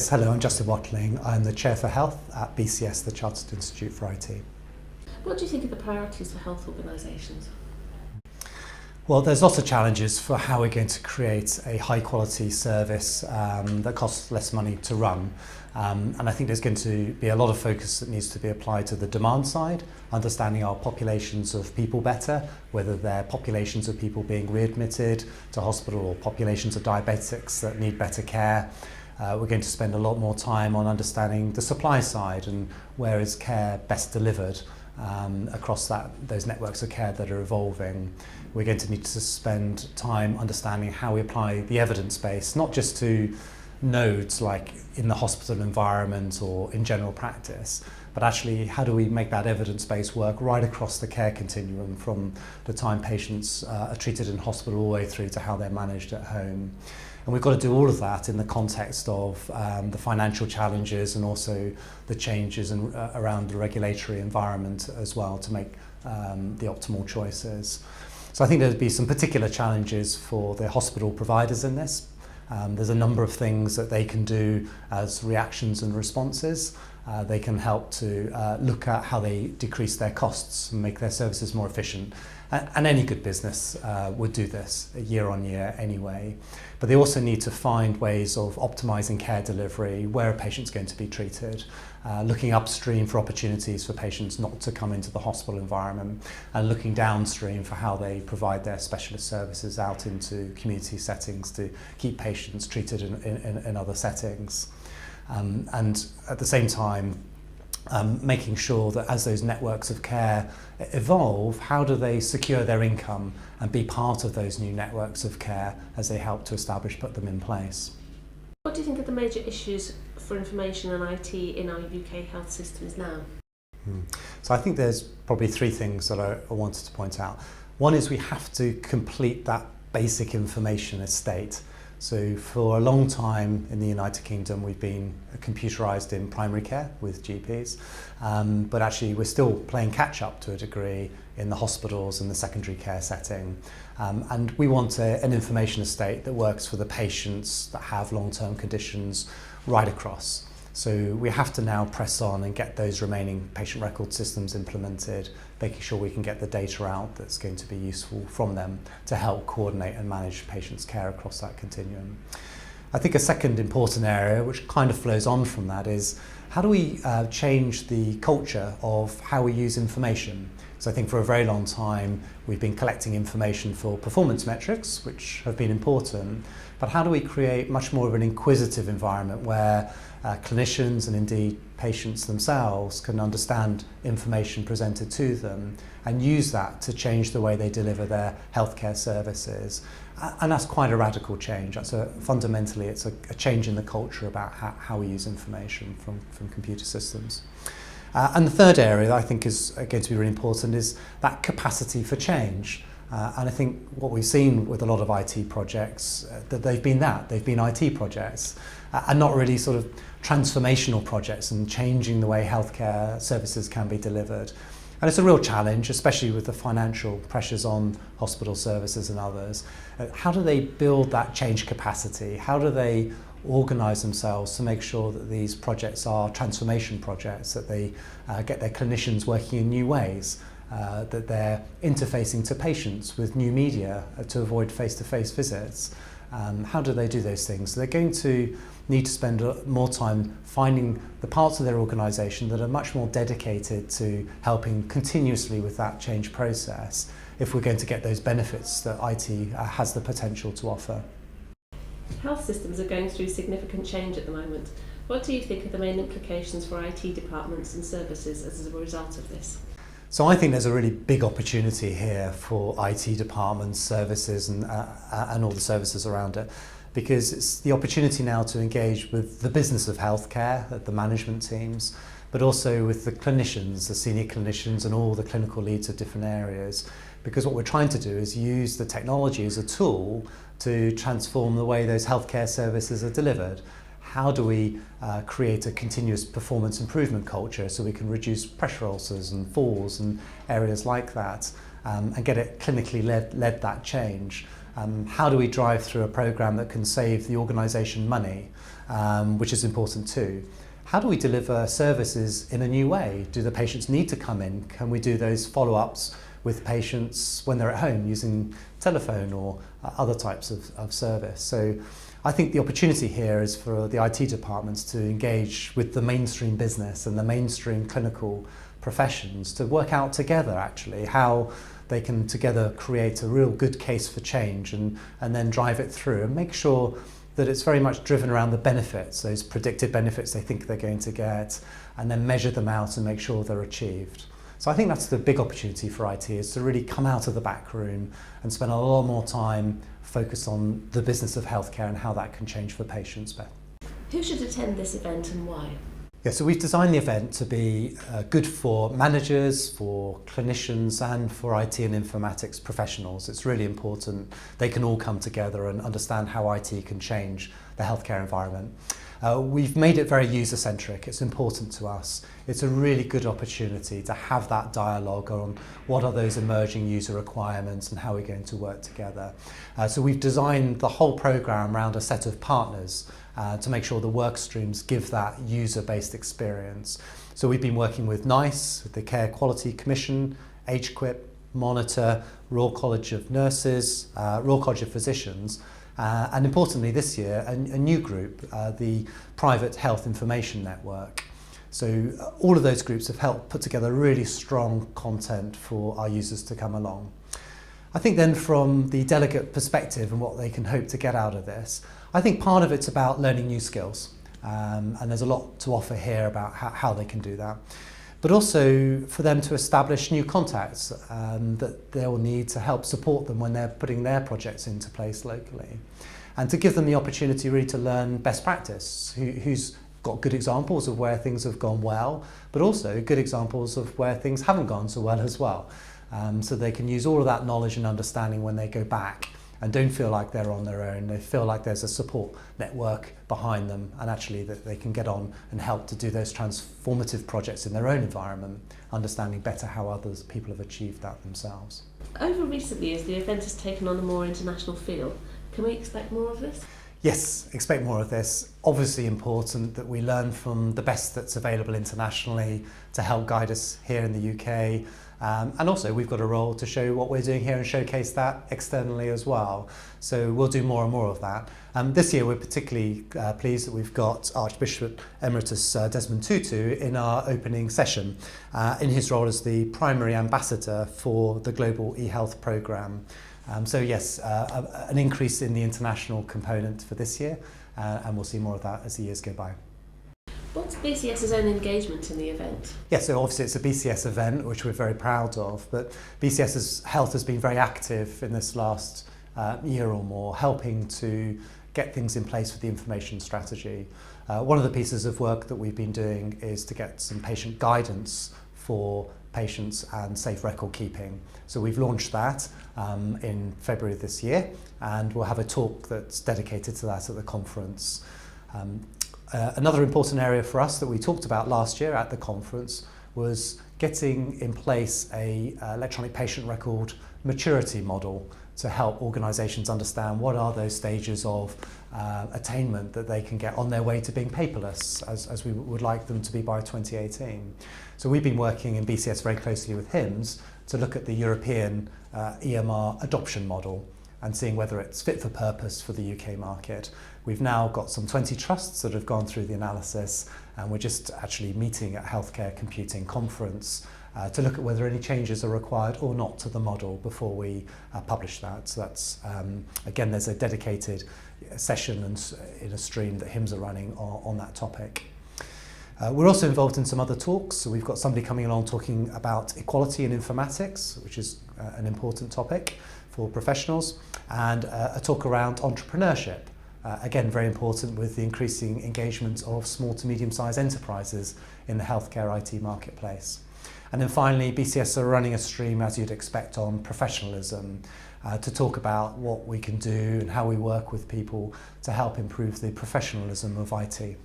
Yes, hello, I'm Justin Whatling. I'm the Chair for Health at BCS, the Chartered Institute for IT. What do you think are the priorities for health organisations? Well, there's lots of challenges for how we're going to create a high quality service that costs less money to run. And I think there's going to be a lot of focus that needs to be applied to the demand side, understanding our populations of people better, whether they're populations of people being readmitted to hospital or populations of diabetics that need better care. We're going to spend a lot more time on understanding the supply side and where is care best delivered across those networks of care that are evolving. We're going to need to spend time understanding how we apply the evidence base, not just to nodes like in the hospital environment or in general practice, but actually how do we make that evidence base work right across the care continuum from the time patients are treated in hospital all the way through to how they're managed at home. And we've got to do all of that in the context of the financial challenges and also the changes around the regulatory environment as well to make the optimal choices. So I think there'd be some particular challenges for the hospital providers in this. There's a number of things that they can do as reactions and responses. They can help to look at how they decrease their costs and make their services more efficient. And any good business would do this year on year anyway. But they also need to find ways of optimizing care delivery, where a patient's going to be treated, looking upstream for opportunities for patients not to come into the hospital environment, and looking downstream for how they provide their specialist services out into community settings to keep patients treated in other settings. And at the same time, making sure that as those networks of care evolve, how do they secure their income and be part of those new networks of care as they help to put them in place. What do you think are the major issues for information and IT in our UK health systems now? So I think there's probably three things that I wanted to point out. One is we have to complete that basic information estate. So for a long time in the United Kingdom, we've been computerised in primary care with GPs, but actually we're still playing catch up to a degree in the hospitals and the secondary care setting. And we want an information estate that works for the patients that have long-term conditions right across. So we have to now press on and get those remaining patient record systems implemented, making sure we can get the data out that's going to be useful from them to help coordinate and manage patients' care across that continuum. I think a second important area, which kind of flows on from that, is how do we change the culture of how we use information? So I think for a very long time we've been collecting information for performance metrics, which have been important, but how do we create much more of an inquisitive environment where clinicians and indeed patients themselves can understand information presented to them and use that to change the way they deliver their healthcare services. And that's quite a radical change. Fundamentally, it's a change in the culture about how we use information from computer systems. And the third area that I think is going to be really important is that capacity for change. And I think what we've seen with a lot of IT projects, that they've been IT projects, and not really sort of transformational projects and changing the way healthcare services can be delivered. And it's a real challenge, especially with the financial pressures on hospital services and others. How do they build that change capacity? How do they organise themselves to make sure that these projects are transformation projects, that they get their clinicians working in new ways, that they're interfacing to patients with new media to avoid face-to-face visits? How do they do those things? So they're going to need to spend more time finding the parts of their organisation that are much more dedicated to helping continuously with that change process if we're going to get those benefits that IT has the potential to offer. Health systems are going through significant change at the moment. What do you think are the main implications for IT departments and services as a result of this? So I think there's a really big opportunity here for IT departments, services and all the services around it, because it's the opportunity now to engage with the business of healthcare, the management teams, but also with the clinicians, the senior clinicians and all the clinical leads of different areas. Because what we're trying to do is use the technology as a tool to transform the way those healthcare services are delivered. How do we create a continuous performance improvement culture so we can reduce pressure ulcers and falls and areas like that, and get it clinically led that change? How do we drive through a program that can save the organisation money, which is important too? How do we deliver services in a new way? Do the patients need to come in? Can we do those follow-ups with patients when they're at home using telephone or other types of service? So I think the opportunity here is for the IT departments to engage with the mainstream business and the mainstream clinical professions to work out together actually how they can together create a real good case for change and then drive it through and make sure that it's very much driven around the benefits, those predicted benefits they think they're going to get, and then measure them out and make sure they're achieved. So I think that's the big opportunity for IT, is to really come out of the back room and spend a lot more time focused on the business of healthcare and how that can change for patients. Beth. Who should attend this event and why? Yeah, so we've designed the event to be good for managers, for clinicians and for IT and informatics professionals. It's really important they can all come together and understand how IT can change the healthcare environment. We've made it very user-centric. It's important to us. It's a really good opportunity to have that dialogue on what are those emerging user requirements and how we're going to work together. So we've designed the whole programme around a set of partners to make sure the work streams give that user-based experience. So we've been working with NICE, with the Care Quality Commission, HQIP, Monitor, Royal College of Nurses, Royal College of Physicians, and importantly this year, a new group, the Private Health Information Network. So all of those groups have helped put together really strong content for our users to come along. I think then from the delegate perspective and what they can hope to get out of this, I think part of it's about learning new skills, and there's a lot to offer here about how they can do that. But also for them to establish new contacts that they'll need to help support them when they're putting their projects into place locally. And to give them the opportunity really to learn best practice, who's got good examples of where things have gone well, but also good examples of where things haven't gone so well as well. So they can use all of that knowledge and understanding when they go back and don't feel like they're on their own. They feel like there's a support network behind them and actually that they can get on and help to do those transformative projects in their own environment, understanding better how others people have achieved that themselves. Over recent years, the event has taken on a more international feel. Can we expect more of this? Yes, expect more of this. Obviously important that we learn from the best that's available internationally to help guide us here in the UK. And also we've got a role to show what we're doing here and showcase that externally as well. So we'll do more and more of that. This year we're particularly pleased that we've got Archbishop Emeritus Desmond Tutu in our opening session in his role as the primary ambassador for the Global eHealth Programme. So yes, an increase in the international component for this year, and we'll see more of that as the years go by. What's BCS's own engagement in the event? Yeah, so obviously it's a BCS event, which we're very proud of, but BCS's Health has been very active in this last year or more, helping to get things in place for the information strategy. One of the pieces of work that we've been doing is to get some patient guidance for patients and safe record keeping. So we've launched that in February this year, and we'll have a talk that's dedicated to that at the conference. Another important area for us that we talked about last year at the conference was getting in place a electronic patient record maturity model to help organisations understand what are those stages of attainment that they can get on their way to being paperless, as we would like them to be by 2018. So we've been working in BCS very closely with HIMSS to look at the European EMR adoption model and seeing whether it's fit for purpose for the UK market. We've now got some 20 trusts that have gone through the analysis, and we're just actually meeting at Healthcare Computing Conference to look at whether any changes are required or not to the model before we publish that. So that's, again, there's a dedicated session and in a stream that HIMSS are running on that topic. We're also involved in some other talks. So we've got somebody coming along talking about equality in informatics, which is an important topic for professionals, and a talk around entrepreneurship. Again, very important with the increasing engagement of small to medium-sized enterprises in the healthcare IT marketplace. And then finally, BCS are running a stream, as you'd expect, on professionalism to talk about what we can do and how we work with people to help improve the professionalism of IT.